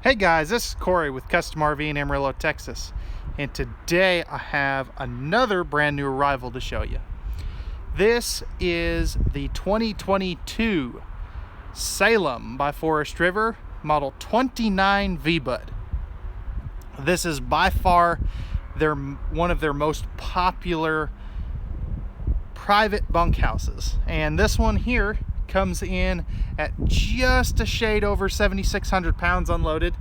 Hey guys, this is Corey with Custom RV in Amarillo, Texas, and today I have another brand new arrival to show you. This is the 2022 Salem by Forest River model 29VBUD. This is by far one of their most popular private bunkhouses, and this one here comes in at just a shade over 7,600 pounds unloaded.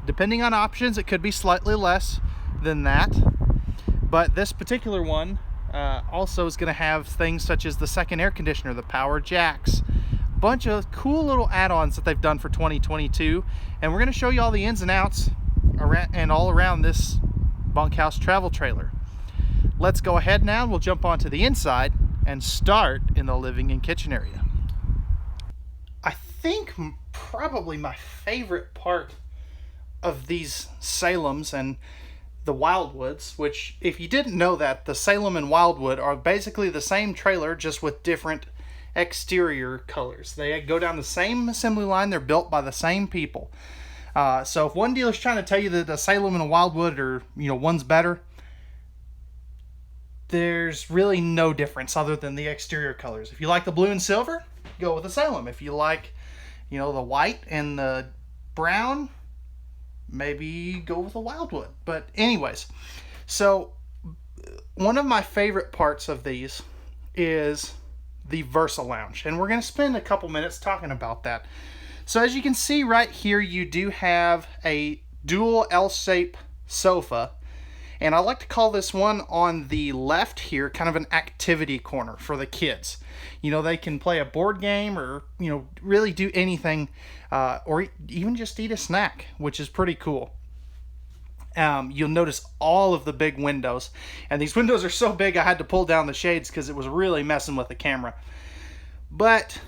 Depending on options, it could be slightly less than that, but this particular one also is going to have things such as the second air conditioner, the power jacks, a bunch of cool little add-ons that they've done for 2022, and we're going to show you all the ins and outs all around this bunkhouse travel trailer. Let's go ahead now, we'll jump onto the inside and start in the living and kitchen area. I think probably my favorite part of these Salems and the Wildwoods, which if you didn't know that, the Salem and Wildwood are basically the same trailer just with different exterior colors. They go down the same assembly line, they're built by the same people. So if one dealer's trying to tell you that the Salem and the Wildwood are, one's better, there's really no difference other than the exterior colors. If you like the blue and silver, go with the Salem. If you like, the white and the brown, maybe go with the Wildwood. But anyways, so one of my favorite parts of these is the Versa Lounge, and we're going to spend a couple minutes talking about that. So as you can see right here, you do have a dual L-shape sofa, and I like to call this one on the left here kind of an activity corner for the kids. They can play a board game or, really do anything, or even just eat a snack, which is pretty cool. You'll notice all of the big windows, and these windows are so big I had to pull down the shades because it was really messing with the camera. But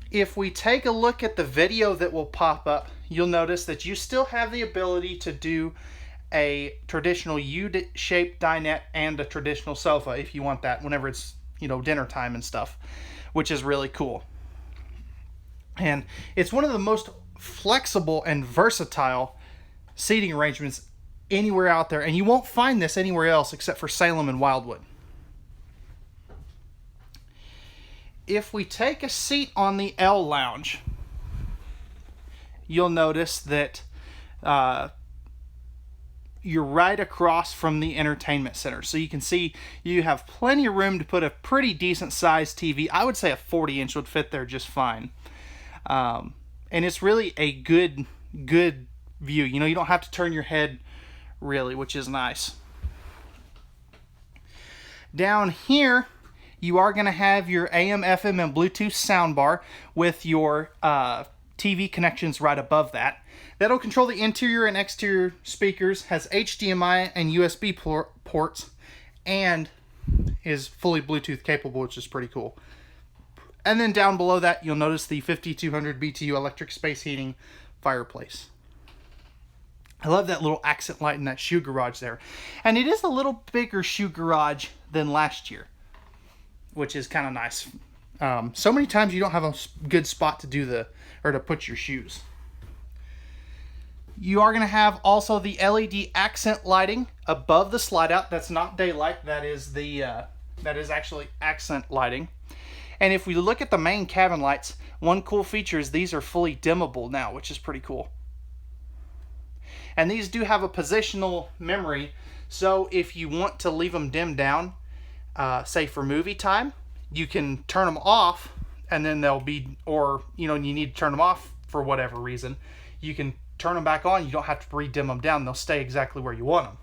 if we take a look at the video that will pop up, you'll notice that you still have the ability to do a traditional U-shaped dinette and a traditional sofa if you want that whenever it's dinner time and stuff, which is really cool. And it's one of the most flexible and versatile seating arrangements anywhere out there, and you won't find this anywhere else except for Salem and Wildwood. If we take a seat on the L lounge, you'll notice that you're right across from the entertainment center. So you can see you have plenty of room to put a pretty decent sized TV. I would say a 40-inch would fit there just fine. And it's really a good view. You don't have to turn your head really, which is nice. Down here, you are going to have your AM, FM, and Bluetooth soundbar with your TV connections right above that. That'll control the interior and exterior speakers, has HDMI and USB ports, and is fully Bluetooth capable, which is pretty cool. And then down below that, you'll notice the 5200 BTU electric space heating fireplace. I love that little accent light in that shoe garage there. And it is a little bigger shoe garage than last year, which is kind of nice. So many times you don't have a good spot to to put your shoes. You are going to have also the LED accent lighting above the slide out. That's not daylight. That is actually accent lighting. And if we look at the main cabin lights, one cool feature is these are fully dimmable now, which is pretty cool. And these do have a positional memory, so if you want to leave them dimmed down, say for movie time, you can turn them off, and then they'll be, or you need to turn them off for whatever reason, you can turn them back on. You don't have to re-dim them down. They'll stay exactly where you want them.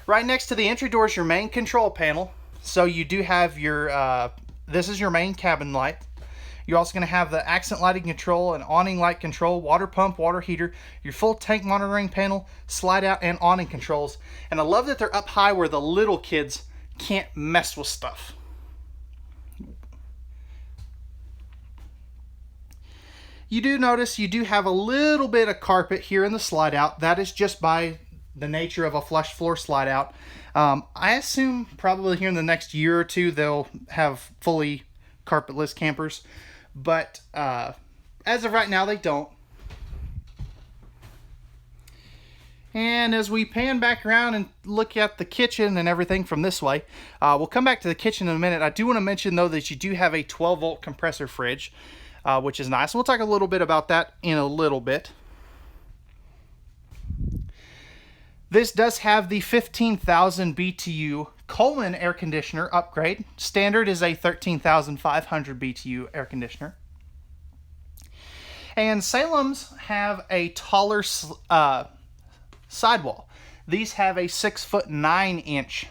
Right next to the entry door is your main control panel. So you do have your, this is your main cabin light. You're also going to have the accent lighting control, an awning light control, water pump, water heater, your full tank monitoring panel, slide out, and awning controls. And I love that they're up high where the little kids can't mess with stuff. You do notice you do have a little bit of carpet here in the slide out. That is just by the nature of a flush floor slide out. I assume probably here in the next year or two they'll have fully carpetless campers, but as of right now they don't. And as we pan back around and look at the kitchen and everything from this way, we'll come back to the kitchen in a minute. I do want to mention, though, that you do have a 12-volt compressor fridge, which is nice. We'll talk a little bit about that in a little bit. This does have the 15,000 BTU Coleman air conditioner upgrade. Standard is a 13,500 BTU air conditioner. And Salem's have a taller sidewall. These have a 6'9"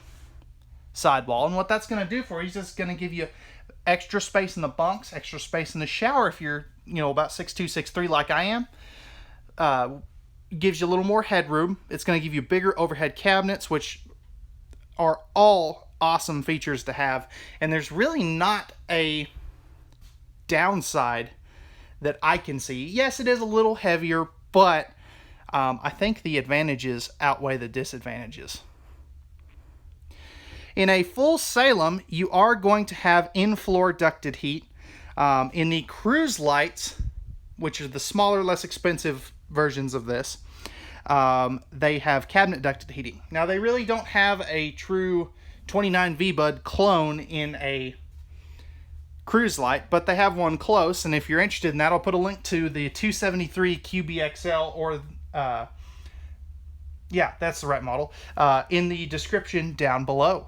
sidewall, and what that's going to do for you is just going to give you extra space in the bunks, extra space in the shower if you're, about 6'2", 6'3" like I am. Gives you a little more headroom. It's going to give you bigger overhead cabinets, which are all awesome features to have, and there's really not a downside that I can see. Yes, it is a little heavier, but I think the advantages outweigh the disadvantages. In a full Salem, you are going to have in-floor ducted heat. In the cruise lights, which are the smaller, less expensive versions of this, they have cabinet ducted heating. Now, they really don't have a true 29VBUD clone in a cruise light, but they have one close, and if you're interested in that, I'll put a link to the 273 QBXL, or yeah, that's the right model, in the description down below.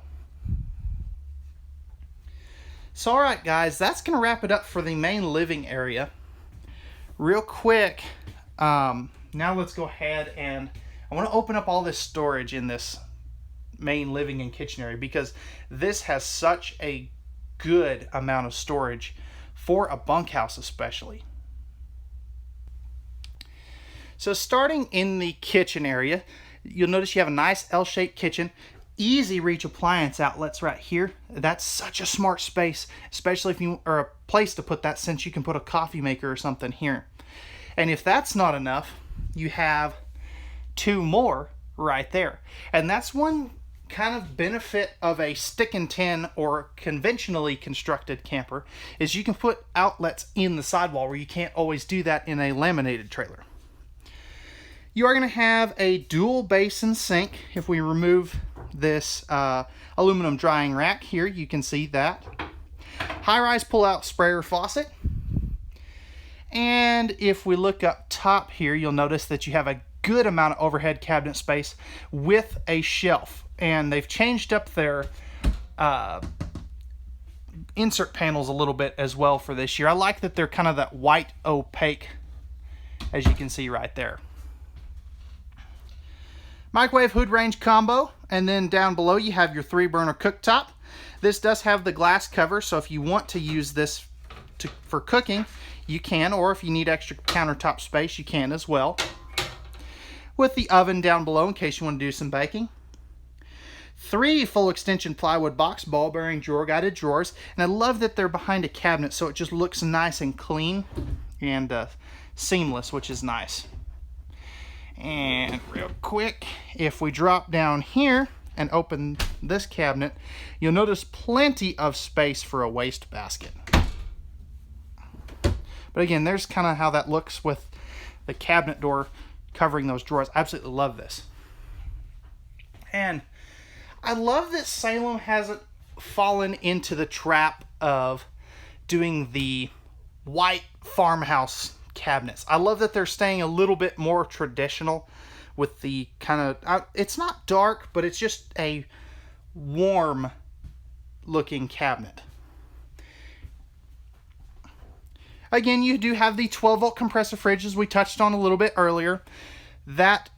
So alright guys, that's going to wrap it up for the main living area. Real quick, now let's go ahead and I want to open up all this storage in this main living and kitchen area, because this has such a good amount of storage for a bunkhouse especially. So starting in the kitchen area, you'll notice you have a nice L-shaped kitchen. Easy reach appliance outlets right here. That's such a smart space, especially if you are a place to put that, since you can put a coffee maker or something here. And if that's not enough, you have two more right there. And that's one kind of benefit of a stick and tin or conventionally constructed camper, is you can put outlets in the sidewall where you can't always do that in a laminated trailer. You are going to have a dual basin sink. If we remove this aluminum drying rack here, you can see that. High-rise pull-out sprayer faucet. And if we look up top here, you'll notice that you have a good amount of overhead cabinet space with a shelf. And they've changed up their insert panels a little bit as well for this year. I like that they're kind of that white opaque, as you can see right there. Microwave hood range combo, and then down below you have your 3-burner cooktop. This does have the glass cover, so if you want to use this for cooking, you can, or if you need extra countertop space, you can as well. With the oven down below in case you want to do some baking. 3 full extension plywood box ball bearing drawer guided drawers, and I love that they're behind a cabinet, so it just looks nice and clean and seamless, which is nice. And real quick, if we drop down here and open this cabinet, you'll notice plenty of space for a waste basket. But again, there's kind of how that looks with the cabinet door covering those drawers. I absolutely love this. And I love that Salem hasn't fallen into the trap of doing the white farmhouse cabinets. I love that they're staying a little bit more traditional with the kind of, it's not dark, but it's just a warm looking cabinet. Again, you do have the 12-volt compressor fridge, as we touched on a little bit earlier. That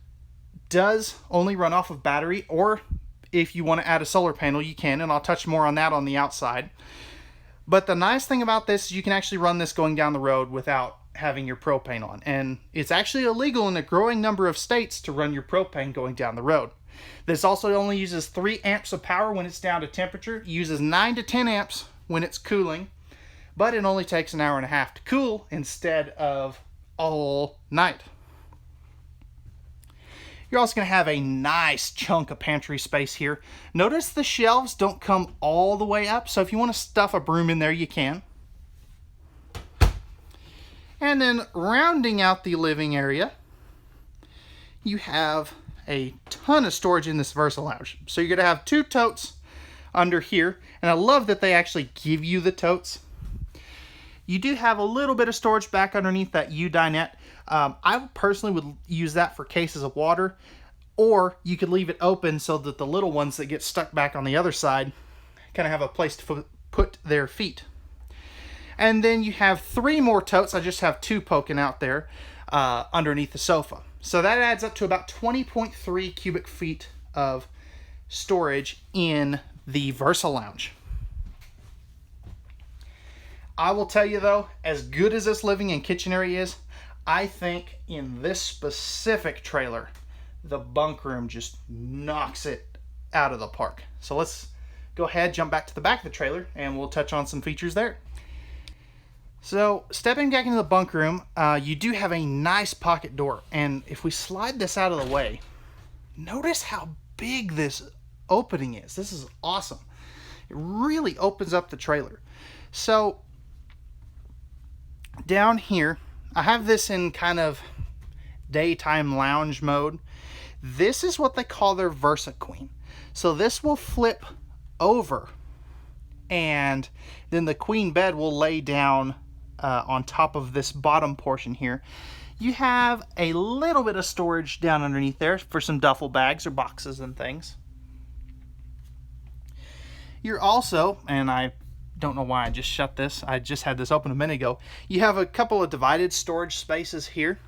does only run off of battery, or if you want to add a solar panel, you can, and I'll touch more on that on the outside. But the nice thing about this is you can actually run this going down the road without having your propane on, and it's actually illegal in a growing number of states to run your propane going down the road. This also only uses 3 amps of power when it's down to temperature. It uses 9 to 10 amps when it's cooling, but it only takes an hour and a half to cool instead of all night. You're also going to have a nice chunk of pantry space here. Notice the shelves don't come all the way up, so if you want to stuff a broom in there, you can. And then rounding out the living area, you have a ton of storage in this Versa Lounge. So you're going to have 2 totes under here, and I love that they actually give you the totes. You do have a little bit of storage back underneath that U dinette. I personally would use that for cases of water, or you could leave it open so that the little ones that get stuck back on the other side kind of have a place to put their feet. And then you have 3 more totes. I just have 2 poking out there underneath the sofa. So that adds up to about 20.3 cubic feet of storage in the Versa Lounge. I will tell you though, as good as this living and kitchen area is, I think in this specific trailer, the bunk room just knocks it out of the park. So let's go ahead, jump back to the back of the trailer, and we'll touch on some features there. So stepping back into the bunk room, you do have a nice pocket door. And if we slide this out of the way, notice how big this opening is. This is awesome. It really opens up the trailer. So down here, I have this in kind of daytime lounge mode. This is what they call their Versa Queen. So this will flip over, and then the queen bed will lay down on top of this bottom portion here. You have a little bit of storage down underneath there for some duffel bags or boxes and things. You're also, and I don't know why I just shut this, I just had this open a minute ago, you have a couple of divided storage spaces here.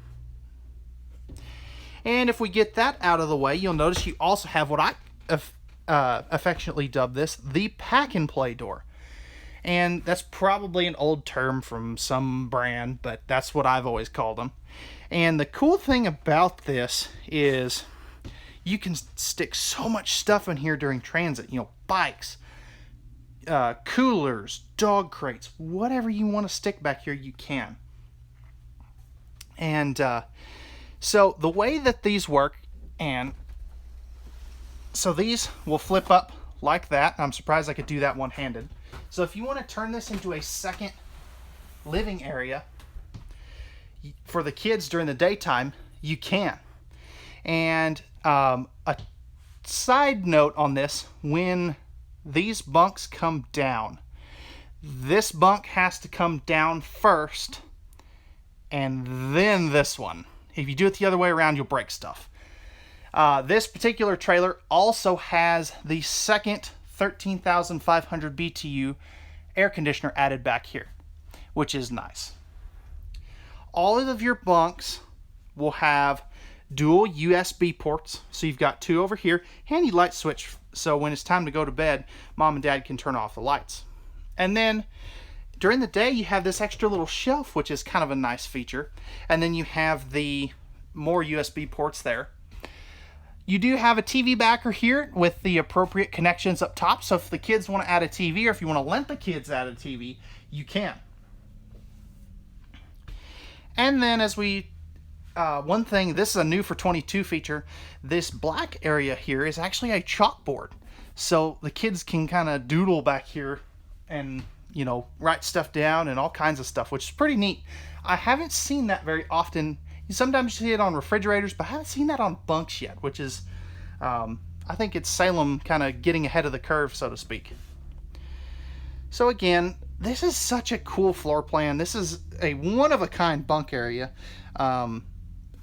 And if we get that out of the way, you'll notice you also have what I affectionately dub this, the pack and play door. And that's probably an old term from some brand, but that's what I've always called them. And the cool thing about this is you can stick so much stuff in here during transit. You know, bikes, coolers, dog crates, whatever you want to stick back here, you can. And so the way that these work, and so these will flip up like that. I'm surprised I could do that one-handed. So if you want to turn this into a second living area for the kids during the daytime, you can. And a side note on this, when these bunks come down, this bunk has to come down first and then this one. If you do it the other way around, you'll break stuff. This particular trailer also has the second 13,500 BTU air conditioner added back here, which is nice. All of your bunks will have dual USB ports. So you've got 2 over here, handy light switch, so when it's time to go to bed, mom and dad can turn off the lights. And then during the day, you have this extra little shelf, which is kind of a nice feature. And then you have the more USB ports there. You do have a TV backer here with the appropriate connections up top. So if the kids want to add a TV, or if you want to lend the kids add a TV, you can. And then as we, one thing, this is a new for 22 feature. This black area here is actually a chalkboard. So the kids can kind of doodle back here and, you know, write stuff down and all kinds of stuff, which is pretty neat. I haven't seen that very often. Sometimes you see it on refrigerators, but I haven't seen that on bunks yet, which is, I think it's Salem kind of getting ahead of the curve, so to speak. So again, this is such a cool floor plan. This is a one-of-a-kind bunk area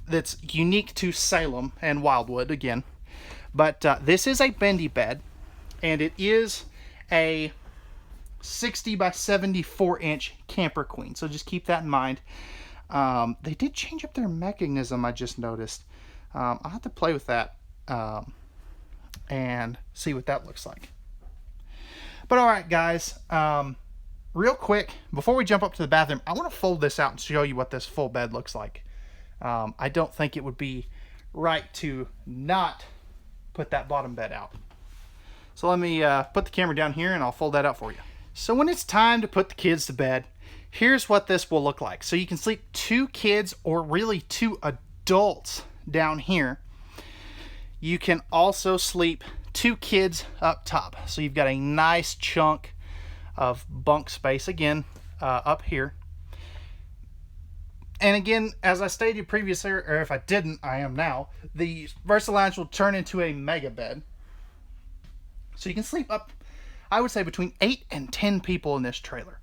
that's unique to Salem and Wildwood, again. But this is a bendy bed, and it is a 60 by 74 inch camper queen, so just keep that in mind. They did change up their mechanism, I just noticed. I'll have to play with that and see what that looks like. But alright guys, real quick, before we jump up to the bathroom, I want to fold this out and show you what this full bed looks like. I don't think it would be right to not put that bottom bed out. So let me put the camera down here and I'll fold that out for you. So when it's time to put the kids to bed, here's what this will look like. So you can sleep 2 kids or really 2 adults down here. You can also sleep 2 kids up top. So you've got a nice chunk of bunk space again up here. And again, as I stated previously, or if I didn't, I am now, the Versa Lounge will turn into a mega bed. So you can sleep up, I would say, between 8 and 10 people in this trailer.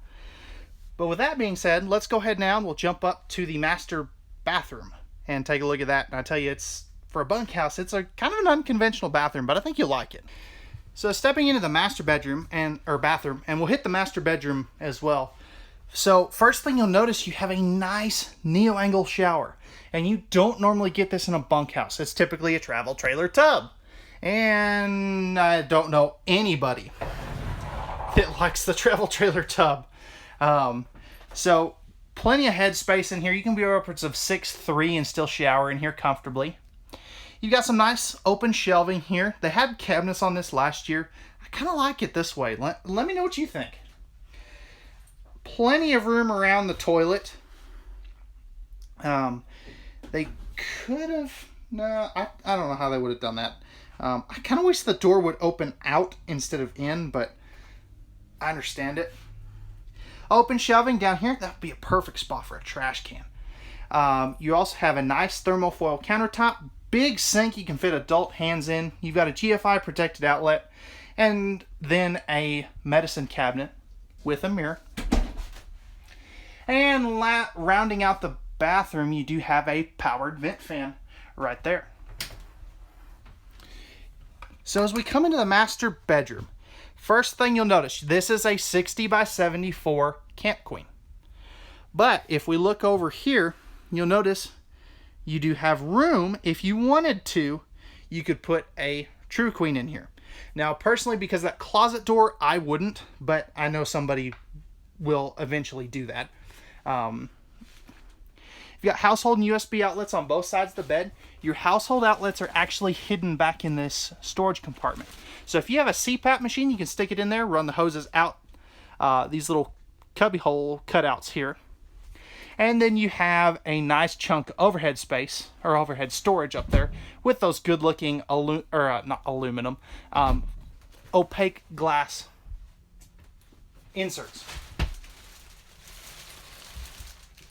But with that being said, let's go ahead now and we'll jump up to the master bathroom and take a look at that. And I tell you, it's, for a bunkhouse, it's a kind of an unconventional bathroom, but I think you'll like it. So stepping into the master bedroom or bathroom, and we'll hit the master bedroom as well. So first thing you'll notice, you have a nice neo-angle shower, and you don't normally get this in a bunkhouse. It's typically a travel trailer tub, and I don't know anybody that likes the travel trailer tub. So plenty of headspace in here. You can be upwards of 6'3" and still shower in here comfortably. You've got some nice open shelving here. They had cabinets on this last year. I kind of like it this way. Let me know what you think. Plenty of room around the toilet. They could have, no, I don't know how they would have done that. I kind of wish the door would open out instead of in, but I understand it. Open shelving down here, that would be a perfect spot for a trash can. You also have a nice thermofoil countertop, big sink you can fit adult hands in. You've got a GFI protected outlet, and then a medicine cabinet with a mirror. And rounding out the bathroom, you do have a powered vent fan right there. So as we come into the master bedroom, first thing you'll notice, this is a 60 by 74 Camp Queen. But if we look over here, you'll notice you do have room. If you wanted to, you could put a True Queen in here. Now, personally, because that closet door, I wouldn't, but I know somebody will eventually do that. You've got household and USB outlets on both sides of the bed. Your household outlets are actually hidden back in this storage compartment. So if you have a CPAP machine, you can stick it in there, run the hoses out these little cubby hole cutouts here. And then you have a nice chunk of overhead space, or overhead storage up there, with those good looking, opaque glass inserts.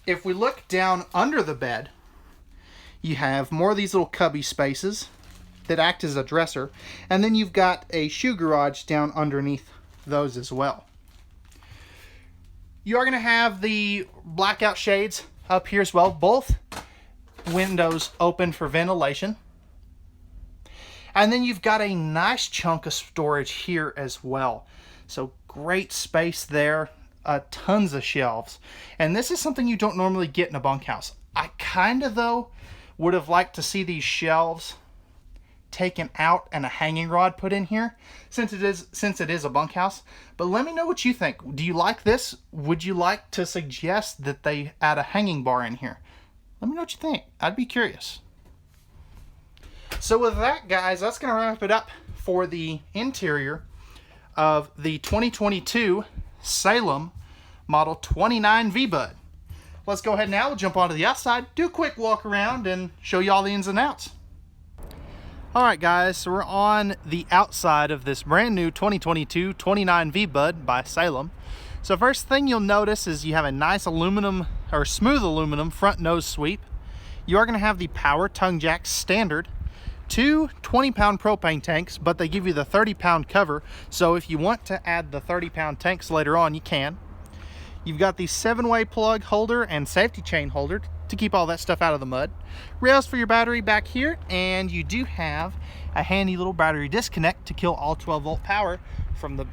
If we look down under the bed, you have more of these little cubby spaces that act as a dresser, and then you've got a shoe garage down underneath those as well. You are going to have the blackout shades up here as well, both windows open for ventilation. And then you've got a nice chunk of storage here as well. So great space there. Tons of shelves, and this is something you don't normally get in a bunkhouse. I kind of, though, would have liked to see these shelves taken out and a hanging rod put in here, since it is a bunkhouse. But let me know what you think. Do you like this? Would you like to suggest that they add a hanging bar in here? Let me know what you think. I'd be curious. So with that, guys, that's going to wrap it up for the interior of the 2022 Salem Model 29VBUD. Let's go ahead now, we'll jump onto the outside, do a quick walk around, and show you all the ins and outs. Alright guys, so we're on the outside of this brand new 2022 29VBUD by Salem. So first thing you'll notice is you have a nice aluminum, or smooth aluminum, front nose sweep. You are going to have the power tongue jack standard. 2 20-pound propane tanks, but they give you the 30-pound cover, so if you want to add the 30-pound tanks later on, you can. You've got the 7-way plug holder and safety chain holder to keep all that stuff out of the mud. Rails for your battery back here, and you do have a handy little battery disconnect to kill all 12-volt power from the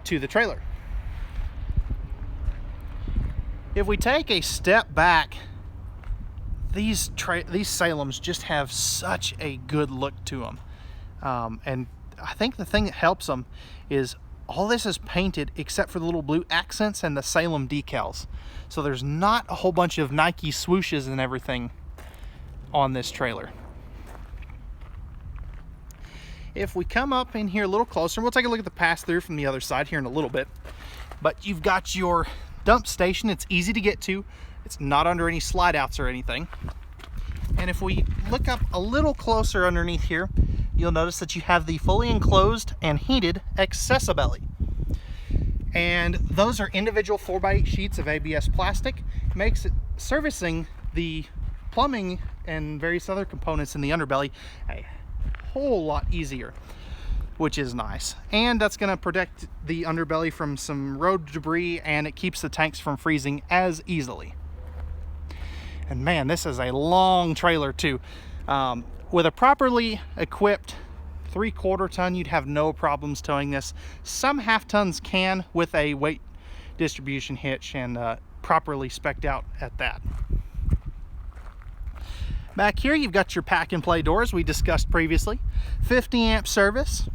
to the trailer. If we take a step back, these Salems just have such a good look to them, and I think the thing that helps them is all this is painted except for the little blue accents and the Salem decals. So there's not a whole bunch of Nike swooshes and everything on this trailer. If we come up in here a little closer, we'll take a look at the pass-through from the other side here in a little bit. But you've got your dump station. It's easy to get to. It's not under any slide outs or anything. And if we look up a little closer underneath here, you'll notice that you have the fully enclosed and heated accessibelly. And those are individual 4x8 sheets of ABS plastic. Makes it servicing the plumbing and various other components in the underbelly a whole lot easier, which is nice. And that's going to protect the underbelly from some road debris, and it keeps the tanks from freezing as easily. And man, this is a long trailer too. With a properly equipped 3/4 ton, you'd have no problems towing this. Some half tons can with a weight distribution hitch and properly spec'd out at that. Back here, you've got your pack and play doors we discussed previously. 50 amp service.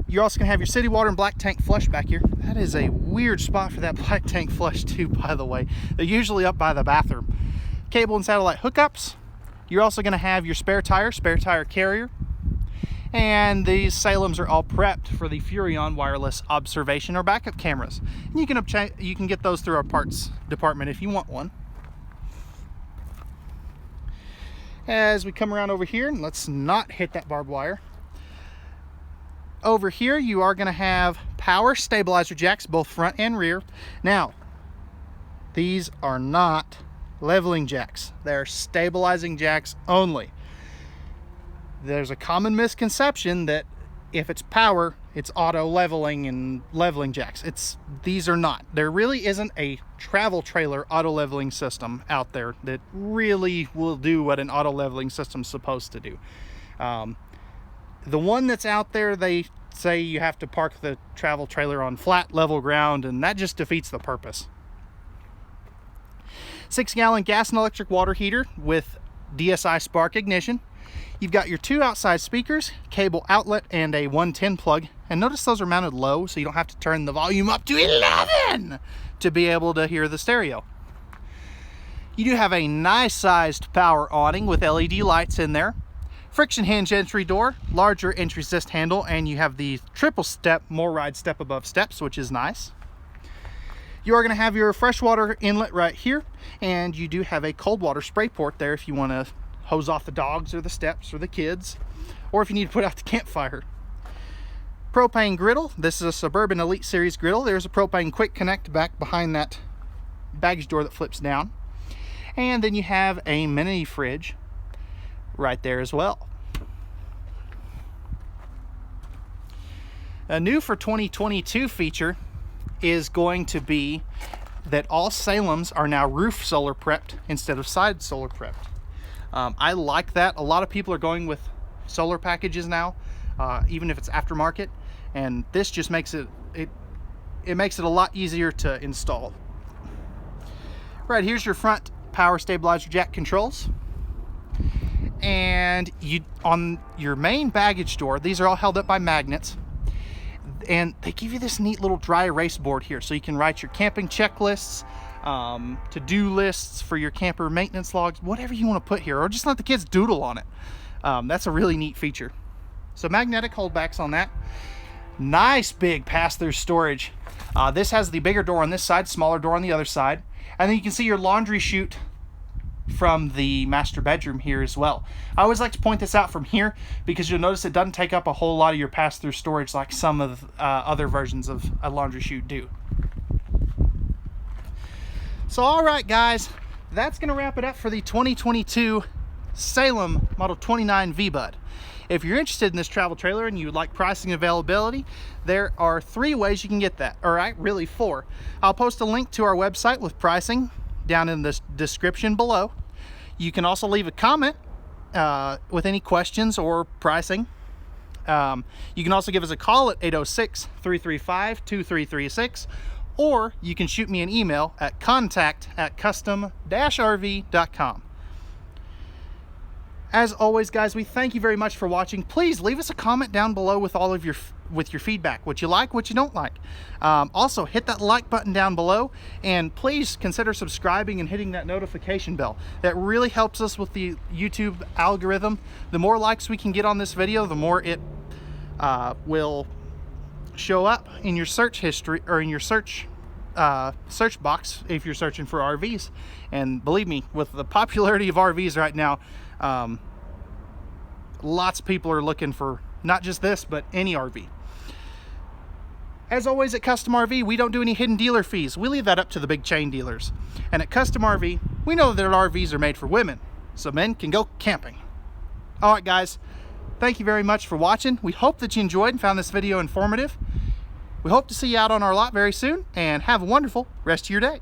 You're also going to have your city water and black tank flush back here. That is a weird spot for that black tank flush too, by the way. They're usually up by the bathroom. Cable and satellite hookups. You're also going to have your spare tire carrier. And these Salems are all prepped for the Furrion wireless observation or backup cameras. And you can get those through our parts department if you want one. As we come around over here, and let's not hit that barbed wire. Over here, you are going to have power stabilizer jacks, both front and rear. Now, these are not leveling jacks. They're stabilizing jacks only. There's a common misconception that if it's power, it's auto leveling and leveling jacks. These are not. There really isn't a travel trailer auto leveling system out there that really will do what an auto leveling system's supposed to do. The one that's out there, they say you have to park the travel trailer on flat level ground, and that just defeats the purpose. 6-gallon gas and electric water heater with DSI spark ignition. You've got your 2 outside speakers, cable outlet, and a 110 plug. And notice those are mounted low, so you don't have to turn the volume up to 11 to be able to hear the stereo. You do have a nice sized power awning with LED lights in there. Friction hinge entry door, larger entry assist handle, and you have the triple step, more ride step above steps, which is nice. You are going to have your freshwater inlet right here, and you do have a cold water spray port there if you want to hose off the dogs or the steps or the kids, or if you need to put out the campfire. Propane griddle. This is a Suburban Elite Series griddle. There's a propane quick connect back behind that baggage door that flips down. And then you have a mini fridge right there as well. A new for 2022 feature is going to be that all Salems are now roof solar prepped instead of side solar prepped. I like that. A lot of people are going with solar packages now, even if it's aftermarket, and this just makes it makes it a lot easier to install. Right, here's your front power stabilizer jack controls. And on your main baggage door, these are all held up by magnets, and they give you this neat little dry erase board here, so you can write your camping checklists, to-do lists for your camper maintenance logs, whatever you want to put here, or just let the kids doodle on it. That's a really neat feature. So magnetic holdbacks on that. Nice big pass-through storage. This has the bigger door on this side, smaller door on the other side, and then you can see your laundry chute from the master bedroom here as well. I always like to point this out from here because you'll notice it doesn't take up a whole lot of your pass-through storage like some of other versions of a laundry chute do. So all right guys, that's gonna wrap it up for the 2022 Salem Model 29VBUD. If you're interested in this travel trailer and you would like pricing and availability, there are 3 ways you can get that. All right, really 4. I'll post a link to our website with pricing down in the description below. You can also leave a comment with any questions or pricing. You can also give us a call at 806-335-2336, or you can shoot me an email at contact@custom-rv.com. As always, guys, we thank you very much for watching. Please leave us a comment down below with all of your feedback, what you like, what you don't like. Also, hit that like button down below, and please consider subscribing and hitting that notification bell. That really helps us with the YouTube algorithm. The more likes we can get on this video, the more it will show up in your search history, or in your search box if you're searching for RVs. And believe me, with the popularity of RVs right now, lots of people are looking for not just this, but any RV. As always at Custom RV, we don't do any hidden dealer fees. We leave that up to the big chain dealers. And at Custom RV, we know that RVs are made for women, so men can go camping. All right, guys, thank you very much for watching. We hope that you enjoyed and found this video informative. We hope to see you out on our lot very soon, and have a wonderful rest of your day.